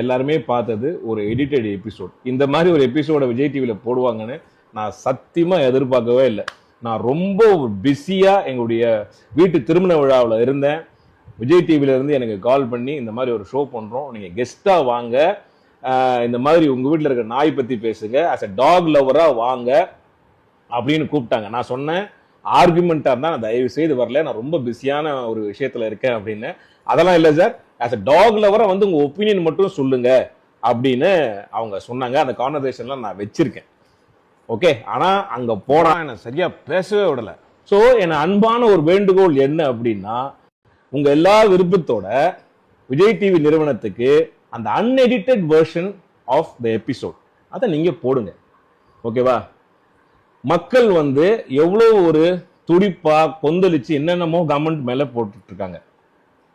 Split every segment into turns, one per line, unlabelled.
எல்லாருமே பார்த்தது ஒரு எடிட்டட் எபிசோட். இந்த மாதிரி ஒரு எபிசோட விஜய் டிவியில போடுவாங்கன்னு நான் சத்தியமா எதிர்பார்க்கவே இல்லை. நான் ரொம்ப பிஸியா எங்களுடைய வீட்டு திருமண விழாவில் இருந்தேன். விஜய் டிவில இருந்து எனக்கு கால் பண்ணி இந்த மாதிரி ஒரு ஷோ பண்றோம், நீங்க கெஸ்டா வாங்க, இந்த மாதிரி உங்க வீட்டில் இருக்கிற நாய் பத்தி பேசுங்க, அஸ் அ டாக் லவரா வாங்க அப்படின்னு கூப்பிட்டாங்க. நான் சொன்னேன், ஆர்குமெண்டா இருந்தா நான் தயவு செய்து வரல, நான் ரொம்ப பிஸியான ஒரு விஷயத்துல இருக்கேன் அப்படின்னு. அதெல்லாம் இல்லை சார், ஆஸ் அ டாக் லவரா வந்து உங்க ஒப்பீனியன் மட்டும் சொல்லுங்க அப்படின்னு அவங்க சொன்னாங்க. அந்த கான்வர்சேஷன்லாம் நான் வச்சிருக்கேன். ஓகே, ஆனா அங்க போனா என்ன சரியா பேசவே விடல. ஸோ என் அன்பான ஒரு வேண்டுகோள் என்ன அப்படின்னா, உங்க எல்லா விருப்பத்தோட விஜய் டிவி நிறுவனத்துக்கு அந்த unedited version of the episode அதை நீங்க போடுங்க. ஓகேவா? மக்கள் வந்து எவ்வளவு ஒரு துடிப்பா கொந்தளிச்சு என்னென்னமோ கமெண்ட் மேல போட்டுட்டு இருக்காங்க.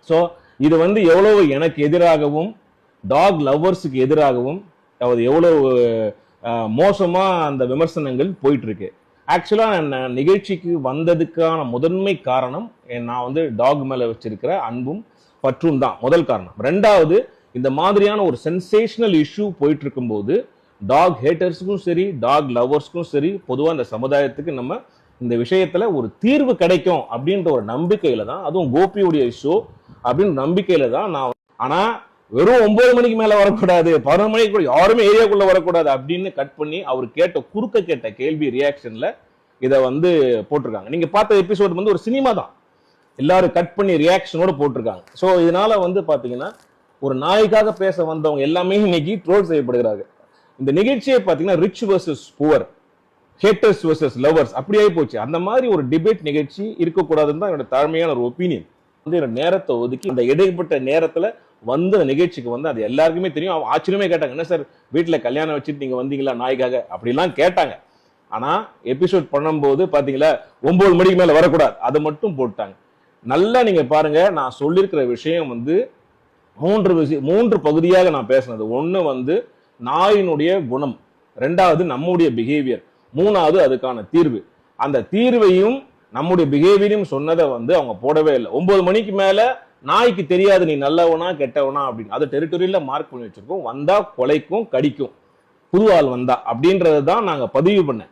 ஸோ இது வந்து எவ்வளவு எனக்கு எதிராகவும் டாக் லவ்வர்ஸுக்கு எதிராகவும் எவ்வளவு மோசமா அந்த விமர்சனங்கள் போயிட்டு இருக்கு. ஆக்சுவலா நான் நிகழ்ச்சிக்கு வந்ததுக்கான முதன்மை காரணம் நான் வந்து டாக் மேல வச்சிருக்கிற அன்பும் பற்றும் தான் முதல் காரணம். ரெண்டாவது, இந்த மாதிரியான ஒரு சென்சேஷனல் இஷ்யூ போயிட்டு இருக்கும்போது டாக் ஹேட்டர்ஸுக்கும் சரி டாக் லவர்ஸ்க்கும் சரி பொதுவாக இந்த சமுதாயத்துக்கு நம்ம இந்த விஷயத்துல ஒரு தீர்வு கிடைக்கும் அப்படின்ற ஒரு நம்பிக்கையில தான், அதுவும் கோபியுடைய ஷோ அப்படின்னு நம்பிக்கையில தான் நான். ஆனா வெறும் 9 மணிக்கு மேல வரக்கூடாது, 11 மணிக்கு கூட யாருமே ஏரியாக்குள்ள வரக்கூடாது அப்படின்னு கட் பண்ணி அவர் கேட்ட கேள்வி ரியாக்ஷன்ல இதை வந்து போட்டிருக்காங்க. நீங்க பார்த்த எபிசோட் வந்து ஒரு சினிமா தான், எல்லாரும் கட் பண்ணி ரியாக்ஷனோட போட்டிருக்காங்க. ஸோ இதனால வந்து பாத்தீங்கன்னா ஒரு நாய்க்காக பேச வந்தவங்க எல்லாமே இன்னைக்கு ட்ரோல் செய்யப்படுகிறாங்க. இந்த நிகழ்ச்சியை பாத்தீங்கன்னா rich versus poor, haters versus lovers அப்படியே போச்சு. அந்த மாதிரி ஒரு டிபேட் நிகழ்ச்சி இருக்கக்கூடாதுன்னு தான் என்னோட தாழ்மையான ஒரு ஒப்பீனியன். வந்து என்னோட நேரத்தை ஒதுக்கி அந்த இடைப்பட்ட நேரத்துல வந்து நிகழ்ச்சிக்கு வந்து அது எல்லாருக்குமே தெரியும். ஆச்சரியமே கேட்டாங்க, என்ன சார் வீட்டுல கல்யாணம் வச்சுட்டு நீங்க வந்தீங்களா நாய்க்காக அப்படிலாம் கேட்டாங்க. ஆனா எபிசோட் பண்ணும்போது பாத்தீங்களா 9 மணிக்கு மேல வரக்கூடாது அதை மட்டும் போட்டாங்க. நல்லா நீங்க பாருங்க, நான் சொல்லியிருக்கிற விஷயம் வந்து மூன்று பகுதியாக நான் பேசினது. ஒண்ணு வந்து நாயினுடைய குணம், ரெண்டாவது நம்முடைய பிஹேவியர், மூணாவது அதுக்கான தீர்வு. அந்த தீர்வையும் நம்முடைய பிஹேவியரையும் சொன்னதை வந்து அவங்க போடவே இல்லை. 9 மணிக்கு மேல நாய்க்கு தெரியாது நீ நல்லவனா கெட்டவனா அப்படின்னு. அது டெரிட்டரியில மார்க் பண்ணி வச்சிருக்கோம். வந்தா கொலைக்கும் கடிக்கும் புது ஆள் வந்தா அப்படின்றதான் நாங்க பதிவு பண்ணேன்.